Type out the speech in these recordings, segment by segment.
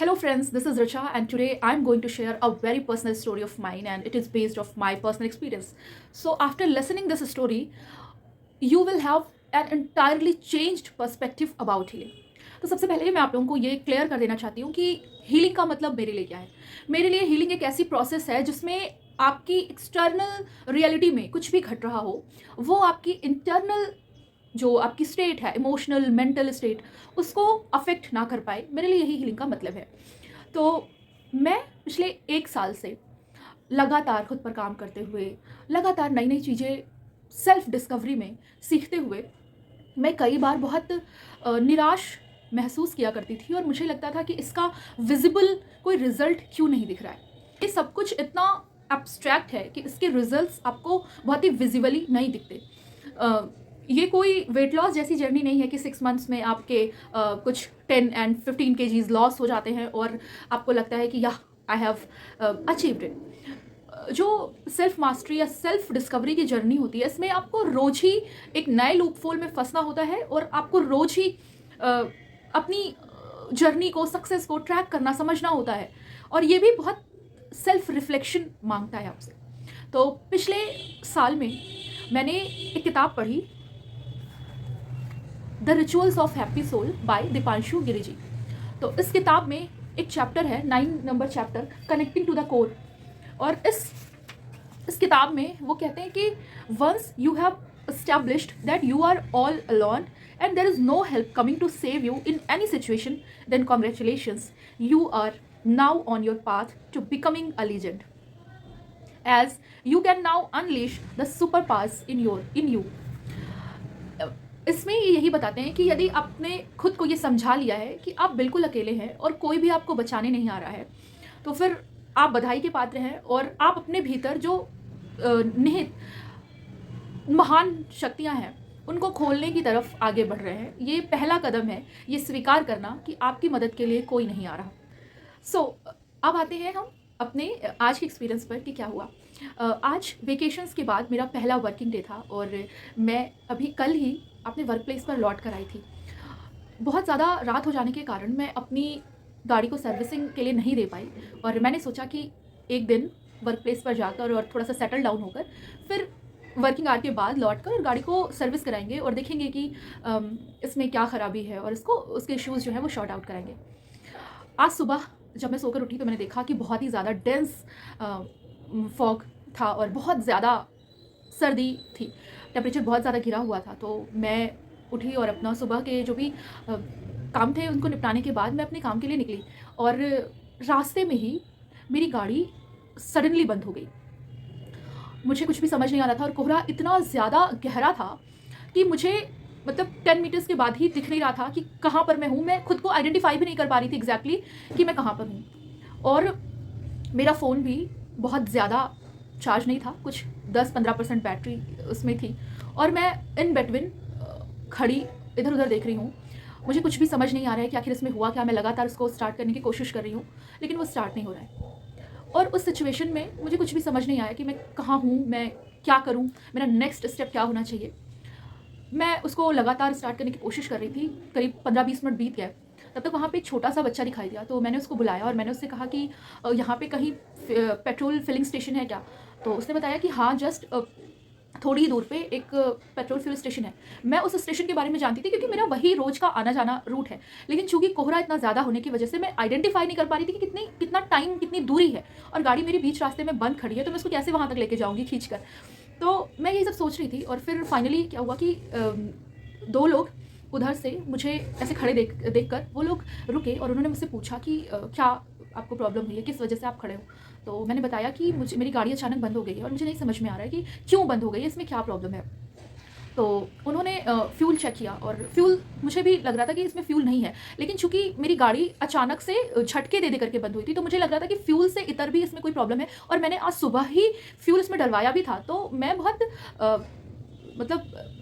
Hello friends, this is Richa and today I'm going to share a very personal story of mine and it is based off my personal experience. So after listening this story, you will have an entirely changed perspective about healing. तो सबसे पहले मैं आप लोगों को ये clear कर देना चाहती हूँ कि हीलिंग का मतलब मेरे लिए क्या है। मेरे लिए हीलिंग एक ऐसी प्रोसेस है जिसमें आपकी एक्सटर्नल रियलिटी में कुछ भी घट रहा हो, वो आपकी इंटरनल जो आपकी स्टेट है, इमोशनल मेंटल स्टेट, उसको अफेक्ट ना कर पाए। मेरे लिए यही हीलिंग का मतलब है। तो मैं पिछले 1 साल से लगातार खुद पर काम करते हुए, लगातार नई नई चीज़ें सेल्फ डिस्कवरी में सीखते हुए, मैं कई बार बहुत निराश महसूस किया करती थी और मुझे लगता था कि इसका विजिबल कोई रिजल्ट क्यों नहीं दिख रहा है। ये सब कुछ इतना एब्स्ट्रैक्ट है कि इसके रिजल्ट्स आपको बहुत ही विजिबली नहीं दिखते। ये कोई वेट लॉस जैसी जर्नी नहीं है कि 6 मंथ्स में आपके कुछ 10 एंड 15 केजीज लॉस हो जाते हैं और आपको लगता है कि या आई हैव अचीव्ड इट। जो सेल्फ मास्टरी या सेल्फ डिस्कवरी की जर्नी होती है, इसमें आपको रोज ही एक नए लूपफोल में फंसना होता है और आपको रोज ही अपनी जर्नी को, सक्सेस को ट्रैक करना, समझना होता है और ये भी बहुत सेल्फ रिफ्लेक्शन मांगता है आपसे। तो पिछले साल में मैंने एक किताब पढ़ी, the rituals of happy soul by Deepanshu Giriji. तो इस किताब में एक चैप्टर है, 9 नंबर chapter, connecting to the core. और इस किताब में वो कहते हैं कि once you have established that you are all alone and there is no help coming to save you in any situation, then congratulations, you are now on your path to becoming a legend, as you can now unleash the superpowers in you. इसमें ये यही बताते हैं कि यदि आपने खुद को ये समझा लिया है कि आप बिल्कुल अकेले हैं और कोई भी आपको बचाने नहीं आ रहा है, तो फिर आप बधाई के पात्र हैं और आप अपने भीतर जो निहित महान शक्तियां हैं उनको खोलने की तरफ आगे बढ़ रहे हैं। ये पहला कदम है, ये स्वीकार करना कि आपकी मदद के लिए कोई नहीं आ रहा। सो अब आते हैं हम अपने आज के एक्सपीरियंस पर कि क्या हुआ। आज वेकेशंस के बाद मेरा पहला वर्किंग डे था और मैं अभी कल ही अपने वर्क प्लेस पर लौट कर आई थी। बहुत ज़्यादा रात हो जाने के कारण मैं अपनी गाड़ी को सर्विसिंग के लिए नहीं दे पाई और मैंने सोचा कि एक दिन वर्क प्लेस पर जाकर और थोड़ा सा सेटल डाउन होकर फिर वर्किंग आवर के बाद लौट कर गाड़ी को सर्विस कराएंगे और देखेंगे कि इसमें क्या ख़राबी है और उसके इश्यूज़ जो है वो शॉर्ट आउट कराएंगे। आज सुबह जब मैं सोकर उठी तो मैंने देखा कि बहुत ही ज़्यादा डेंस फॉग था और बहुत ज़्यादा सर्दी थी, टेम्परेचर बहुत ज़्यादा गिरा हुआ था। तो मैं उठी और अपना सुबह के जो भी काम थे उनको निपटाने के बाद मैं अपने काम के लिए निकली और रास्ते में ही मेरी गाड़ी सडनली बंद हो गई। मुझे कुछ भी समझ नहीं आ रहा था और कोहरा इतना ज़्यादा गहरा था कि मुझे मतलब 10 मीटर्स के बाद ही दिख नहीं रहा था कि कहाँ पर मैं हूँ। मैं खुद को आइडेंटिफाई भी नहीं कर पा रही थी एग्जैक्टली कि मैं कहाँ पर हूँ। और मेरा फ़ोन भी बहुत ज़्यादा चार्ज नहीं था, कुछ 10-15% बैटरी उसमें थी और मैं इन बिटवीन खड़ी इधर उधर देख रही हूँ। मुझे कुछ भी समझ नहीं आ रहा है कि आखिर इसमें हुआ क्या। मैं लगातार उसको स्टार्ट करने की कोशिश कर रही हूँ लेकिन वो स्टार्ट नहीं हो रहा है और उस सिचुएशन में मुझे कुछ भी समझ नहीं आया कि मैं कहाँ हूँ, मैं क्या करूँ, मेरा नेक्स्ट स्टेप क्या होना चाहिए। मैं उसको लगातार स्टार्ट करने की कोशिश कर रही थी। करीब 15-20 मिनट बीत गए, तब तक वहाँ पे एक छोटा सा बच्चा दिखाई दिया। तो मैंने उसको बुलाया और मैंने उससे कहा कि यहाँ पे कहीं पेट्रोल फिलिंग स्टेशन है क्या। तो उसने बताया कि हाँ, जस्ट थोड़ी ही दूर पे एक पेट्रोल फिल स्टेशन है। मैं उस स्टेशन के बारे में जानती थी क्योंकि मेरा वही रोज़ का आना जाना रूट है, लेकिन चूंकि कोहरा इतना ज़्यादा होने की वजह से मैं आइडेंटिफाई नहीं कर पा रही थी कि कितना टाइम, कितनी दूरी है और गाड़ी मेरी बीच रास्ते में बंद खड़ी है, तो मैं उसको कैसे वहाँ तक लेके जाऊँगी खींच कर। तो मैं यही सब सोच रही थी और फिर फाइनली क्या हुआ कि 2 लोग उधर से मुझे ऐसे खड़े देख कर वो लोग रुके और उन्होंने मुझसे पूछा कि क्या आपको प्रॉब्लम हुई है, किस वजह से आप खड़े हो। तो मैंने बताया कि मेरी गाड़ी अचानक बंद हो गई है और मुझे नहीं समझ में आ रहा है कि क्यों बंद हो गई है, इसमें क्या प्रॉब्लम है। तो उन्होंने फ्यूल चेक किया और फ्यूल, मुझे भी लग रहा था कि इसमें फ्यूल नहीं है, लेकिन चूंकि मेरी गाड़ी अचानक से झटके दे करके बंद हुई थी तो मुझे लग रहा था कि फ्यूल से इतर भी इसमें कोई प्रॉब्लम है। और मैंने आज सुबह ही फ्यूल इसमें डलवाया भी था, तो मैं बहुत मतलब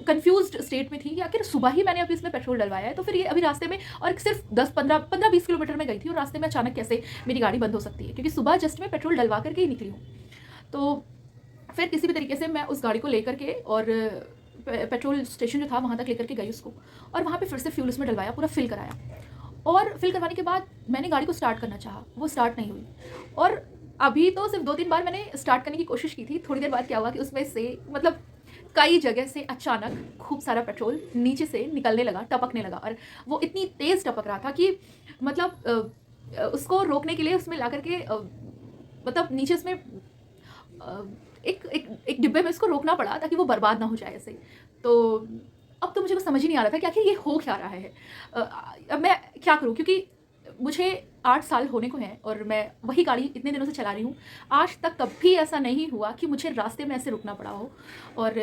कंफ्यूज्ड स्टेट में थी कि आखिर सुबह ही मैंने अभी इसमें पेट्रोल डलवाया है, तो फिर ये अभी रास्ते में और सिर्फ 10-15-20 किलोमीटर में गई थी और रास्ते में अचानक कैसे मेरी गाड़ी बंद हो सकती है, क्योंकि सुबह जस्ट मैं पेट्रोल डलवा करके ही निकली हूँ। तो फिर किसी भी तरीके से मैं उस गाड़ी को लेकर के और पेट्रोल स्टेशन जो था वहाँ तक लेकर के गई उसको, और वहाँ पे फिर से फ्यूल उसमें डलवाया, पूरा फिल कराया। और फिल करवाने के बाद मैंने गाड़ी को स्टार्ट करना चाहा, वो स्टार्ट नहीं हुई। और अभी तो सिर्फ 2-3 बार मैंने स्टार्ट करने की कोशिश की थी। थोड़ी देर बाद क्या हुआ कि उसमें से मतलब कई जगह से अचानक खूब सारा पेट्रोल नीचे से निकलने लगा, टपकने लगा, और वो इतनी तेज़ टपक रहा था कि मतलब उसको रोकने के लिए उसमें ला करके मतलब नीचे उसमें एक डिब्बे में उसको रोकना पड़ा ताकि वो बर्बाद ना हो जाए ऐसे। तो अब तो मुझे कुछ समझ ही नहीं आ रहा था कि आखिर ये हो क्या रहा है। अब मैं क्या करूँ, क्योंकि मुझे 8 साल होने को हैं और मैं वही गाड़ी इतने दिनों से चला रही हूँ। आज तक कभी ऐसा नहीं हुआ कि मुझे रास्ते में ऐसे रुकना पड़ा हो, और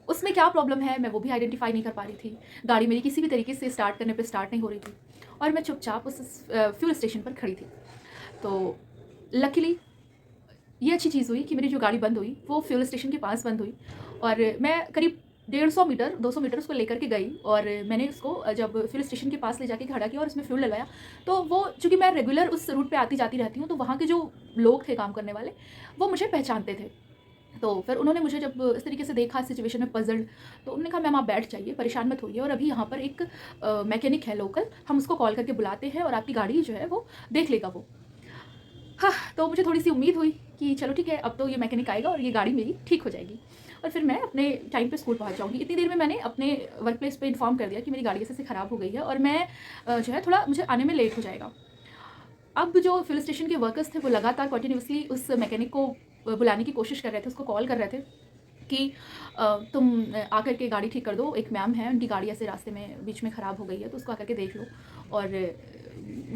उसमें क्या प्रॉब्लम है मैं वो भी आइडेंटिफाई नहीं कर पा रही थी। गाड़ी मेरी किसी भी तरीके से स्टार्ट करने पे स्टार्ट नहीं हो रही थी, और मैं चुपचाप उस फ्यूल स्टेशन पर खड़ी थी। तो लकीली ये अच्छी चीज़ हुई कि मेरी जो गाड़ी बंद हुई वो फ्यूल स्टेशन के पास बंद हुई, और मैं करीब 150 मीटर 200 मीटर उसको लेकर के गई, और मैंने उसको जब फ्यूल स्टेशन के पास ले जाके खड़ा किया और उसमें फ्यूल डलवाया, तो वो चूँकि मैं रेगुलर उस रूट पे आती जाती रहती हूँ, तो वहाँ के जो लोग थे काम करने वाले वो मुझे पहचानते थे। तो फिर उन्होंने मुझे जब इस तरीके से देखा सिचुएशन में पज़ल्ड, तो उन्होंने कहा मैम आप बैठ जाइए, परेशान मत होइए, और अभी यहाँ पर एक मैकेनिक है लोकल, हम उसको कॉल करके बुलाते हैं और आपकी गाड़ी जो है वो देख लेगा वो। हाँ, तो मुझे थोड़ी-सी उम्मीद हुई कि चलो ठीक है, अब तो ये मैकेनिक आएगा और ये गाड़ी मेरी ठीक हो जाएगी, और फिर मैं अपने टाइम पे स्कूल पहुँच जाऊँगी। इतनी देर में मैंने अपने वर्क प्लेस पे इन्फॉर्म कर दिया कि मेरी गाड़ी ऐसे-ऐसे ख़राब हो गई है और मैं जो है थोड़ा मुझे आने में लेट हो जाएगा। अब जो फ्यूल स्टेशन के वर्कर्स थे वो लगातार कंटिन्यूअसली उस मैकेनिक को बुलाने की कोशिश कर रहे थे, उसको कॉल कर रहे थे कि तुम आकर के गाड़ी ठीक कर दो, एक मैम है उनकी गाड़ी ऐसे रास्ते में बीच में ख़राब हो गई है, तो उसको आकर के देख लो। और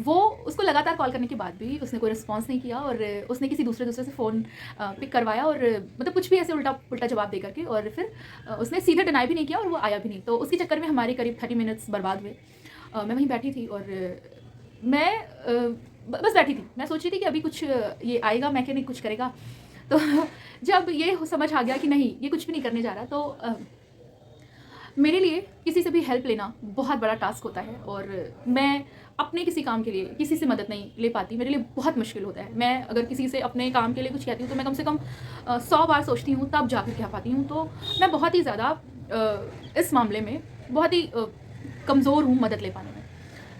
वो उसको लगातार कॉल करने के बाद भी उसने कोई रिस्पॉन्स नहीं किया, और उसने किसी दूसरे से फ़ोन पिक करवाया, और मतलब कुछ भी ऐसे उल्टा पुल्टा जवाब दे करके, और फिर उसने सीधे डिनाई भी नहीं किया और वो आया भी नहीं। तो उसके चक्कर में हमारे करीब 30 मिनट्स बर्बाद हुए। मैं वहीं बैठी थी और मैं बस बैठी थी। मैं सोच रही थी कि अभी कुछ ये आएगा मैकेनिक कुछ करेगा। तो जब ये समझ आ गया कि नहीं ये कुछ भी नहीं करने जा रहा, तो मेरे लिए किसी से भी हेल्प लेना बहुत बड़ा टास्क होता है, और मैं अपने किसी काम के लिए किसी से मदद नहीं ले पाती, मेरे लिए बहुत मुश्किल होता है। मैं अगर किसी से अपने काम के लिए कुछ कहती हूँ तो मैं कम से कम 100 बार सोचती हूँ तब जाकर कह पाती हूँ। तो मैं बहुत ही ज़्यादा इस मामले में बहुत ही कमज़ोर हूँ मदद ले पाने में।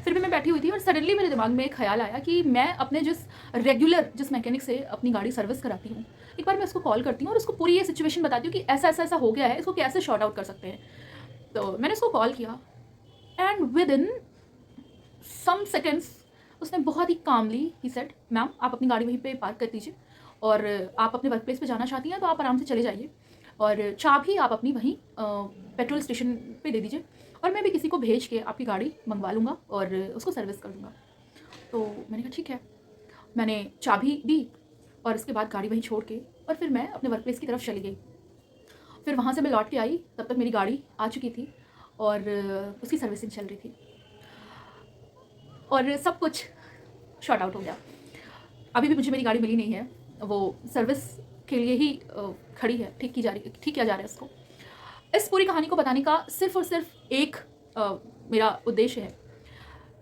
फिर भी मैं बैठी हुई थी और सडनली मेरे दिमाग में एक ख्याल आया कि मैं अपने जिस मैकेनिक से अपनी गाड़ी सर्विस कराती हूँ, एक बार मैं उसको कॉल करती हूँ और उसको पूरी ये सिचुएशन बताती हूँ कि ऐसा हो गया है, इसको कैसे शॉर्ट आउट कर सकते हैं। तो मैंने उसको कॉल किया, and within some seconds उसने बहुत ही कामली ही सेड, मैम आप अपनी गाड़ी वहीं पे पार्क कर दीजिए, और आप अपने वर्क प्लेस पे जाना चाहती हैं तो आप आराम से चले जाइए, और चाबी आप अपनी वहीं पेट्रोल स्टेशन पे दे दीजिए, और मैं भी किसी को भेज के आपकी गाड़ी मंगवा लूँगा और उसको सर्विस कर दूँगा। तो मैंने कहा ठीक है। मैंने चाबी दी और उसके बाद गाड़ी वहीं छोड़ के और फिर मैं अपने वर्क प्लेस की तरफ चली गई। फिर वहाँ से मैं लौट के आई, तब तक मेरी गाड़ी आ चुकी थी और उसकी सर्विसिंग चल रही थी, और सब कुछ शॉर्ट आउट हो गया। अभी भी मुझे मेरी गाड़ी मिली नहीं है, वो सर्विस के लिए ही खड़ी है, ठीक किया जा रहा है उसको। इस पूरी कहानी को बताने का सिर्फ़ और सिर्फ एक मेरा उद्देश्य है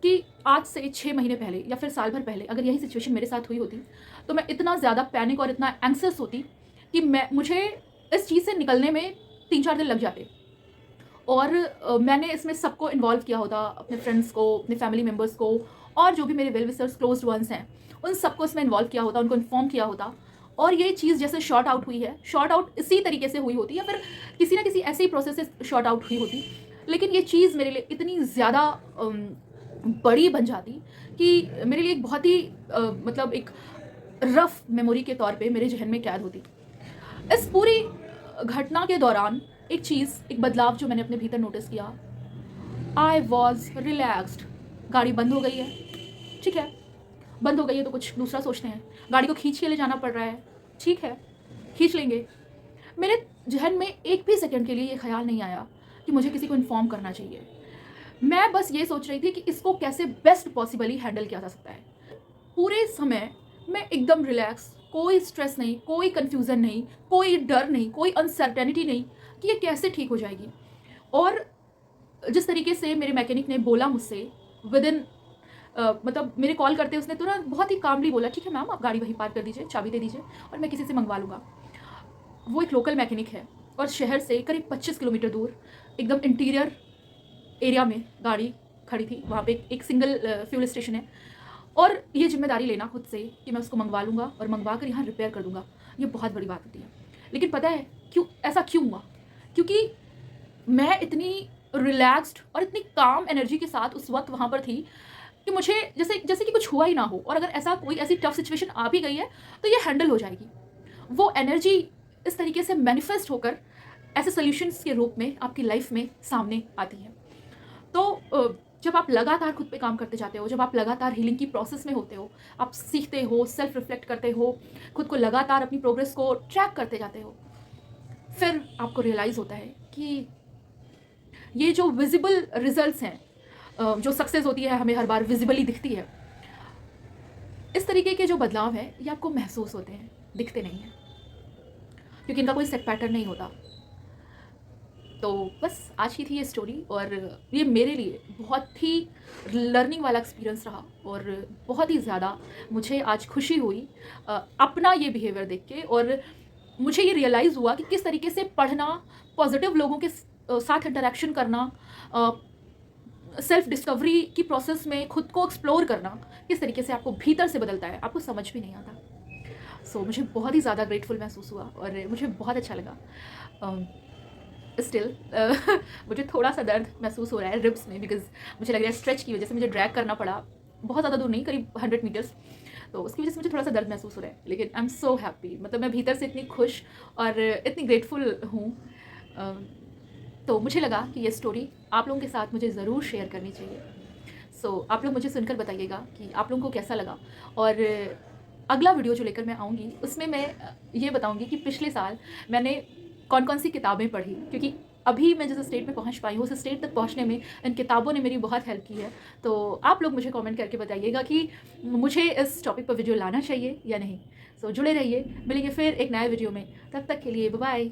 कि आज से 6 महीने पहले या फिर साल भर पहले अगर यही सिचुएशन मेरे साथ हुई होती, तो मैं इतना ज़्यादा पैनिक और इतना एंग्ज़ियस होती कि मुझे इस चीज़ से निकलने में 3-4 दिन लग जाते। और मैंने इसमें सबको इन्वॉल्व किया होता, अपने फ्रेंड्स को, अपने फैमिली मेम्बर्स को, और जो भी मेरे वेल विशर्स क्लोज्ड वंस हैं, उन सबको इसमें इन्वॉल्व किया होता, उनको इन्फॉर्म किया होता, और ये चीज़ जैसे शॉर्ट आउट हुई है, शॉर्ट आउट इसी तरीके से हुई होती या फिर किसी ना किसी ऐसे ही प्रोसेस से शॉर्ट आउट हुई होती। लेकिन ये चीज़ मेरे लिए इतनी ज़्यादा बड़ी बन जाती कि मेरे लिए एक बहुत ही मतलब एक रफ़ मेमोरी के तौर पे मेरे ज़हन में कैद होती। इस पूरी घटना के दौरान एक चीज़, एक बदलाव जो मैंने अपने भीतर नोटिस किया, आई वॉज रिलैक्सड। गाड़ी बंद हो गई है, ठीक है, बंद हो गई है तो कुछ दूसरा सोचते हैं। गाड़ी को खींच के ले जाना पड़ रहा है, ठीक है, खींच लेंगे। मेरे ज़हन में एक भी सेकंड के लिए ये ख्याल नहीं आया कि मुझे किसी को इन्फॉर्म करना चाहिए। मैं बस ये सोच रही थी कि इसको कैसे बेस्ट पॉसिबली हैंडल किया जा सकता है। पूरे समय मैं एकदम रिलैक्स, कोई स्ट्रेस नहीं, कोई कन्फ्यूज़न नहीं, कोई डर नहीं, कोई अनसर्टेनिटी नहीं कि ये कैसे ठीक हो जाएगी। और जिस तरीके से मेरे मैकेनिक ने बोला मुझसे विदिन मतलब मेरे कॉल करते उसने तुरंत बहुत ही कामली बोला, ठीक है मैम आप गाड़ी वहीं पार्क कर दीजिए, चाबी दे दीजिए और मैं किसी से मंगवा लूँगा। वो एक लोकल मैकेनिक है और शहर से करीब 25 किलोमीटर दूर एकदम इंटीरियर एरिया में गाड़ी खड़ी थी, वहाँ पे एक सिंगल फ्यूल स्टेशन है, और ये जिम्मेदारी लेना खुद से कि मैं उसको मंगवा लूँगा और मंगवा कर यहाँ रिपेयर कर दूँगा, ये बहुत बड़ी बात होती है। लेकिन पता है क्यों ऐसा क्यों हुआ? क्योंकि मैं इतनी रिलैक्स्ड और इतनी काम एनर्जी के साथ उस वक्त वहाँ पर थी कि मुझे जैसे जैसे कि कुछ हुआ ही ना हो, और अगर ऐसा कोई ऐसी टफ सिचुएशन आ भी गई है तो ये हैंडल हो जाएगी। वो एनर्जी इस तरीके से मैनिफेस्ट होकर ऐसे सॉल्यूशंस के रूप में आपकी लाइफ में सामने आती है। तो जब आप लगातार खुद पे काम करते जाते हो, जब आप लगातार हीलिंग की प्रोसेस में होते हो, आप सीखते हो, सेल्फ रिफ्लेक्ट करते हो, खुद को लगातार अपनी प्रोग्रेस को ट्रैक करते जाते हो, फिर आपको रियलाइज़ होता है कि ये जो विजिबल रिजल्ट्स हैं, जो सक्सेस होती है हमें हर बार विजिबली दिखती है, इस तरीके के जो बदलाव हैं ये आपको महसूस होते हैं, दिखते नहीं हैं, क्योंकि इनका कोई सेट पैटर्न नहीं होता। तो बस आज की थी ये स्टोरी, और ये मेरे लिए बहुत ही लर्निंग वाला एक्सपीरियंस रहा, और बहुत ही ज़्यादा मुझे आज खुशी हुई अपना ये बिहेवियर देख के, और मुझे ये रियलाइज़ हुआ कि किस तरीके से पढ़ना, पॉजिटिव लोगों के साथ इंटरेक्शन करना, सेल्फ डिस्कवरी की प्रोसेस में खुद को एक्सप्लोर करना किस तरीके से आपको भीतर से बदलता है, आपको समझ भी नहीं आता। सो मुझे बहुत ही ज़्यादा ग्रेटफुल महसूस हुआ और मुझे बहुत अच्छा लगा। स्टिल मुझे थोड़ा सा दर्द महसूस हो रहा है रिब्स में, बिकॉज मुझे लग रहा है स्ट्रेच की वजह से मुझे ड्रैग करना पड़ा, बहुत ज़्यादा दूर नहीं, करीब 100 मीटर्स, तो उसकी वजह से मुझे थोड़ा सा दर्द महसूस हो रहा है। लेकिन आई एम सो हैप्पी, मतलब मैं भीतर से इतनी खुश और इतनी ग्रेटफुल हूँ। तो मुझे लगा कि ये स्टोरी आप लोगों के साथ मुझे ज़रूर शेयर करनी चाहिए। सो आप लोग मुझे सुनकर बताइएगा कि आप लोगों को कैसा लगा, और अगला वीडियो जो लेकर मैं आऊँगी उसमें मैं ये बताऊँगी कि पिछले साल मैंने कौन कौन सी किताबें पढ़ी, क्योंकि अभी मैं जिस स्टेट में पहुंच पाई हूँ उस स्टेट तक पहुंचने में इन किताबों ने मेरी बहुत हेल्प की है। तो आप लोग मुझे कमेंट करके बताइएगा कि मुझे इस टॉपिक पर वीडियो लाना चाहिए या नहीं। सो जुड़े रहिए, मिलेंगे फिर एक नए वीडियो में, तब तक के लिए बाय बाय।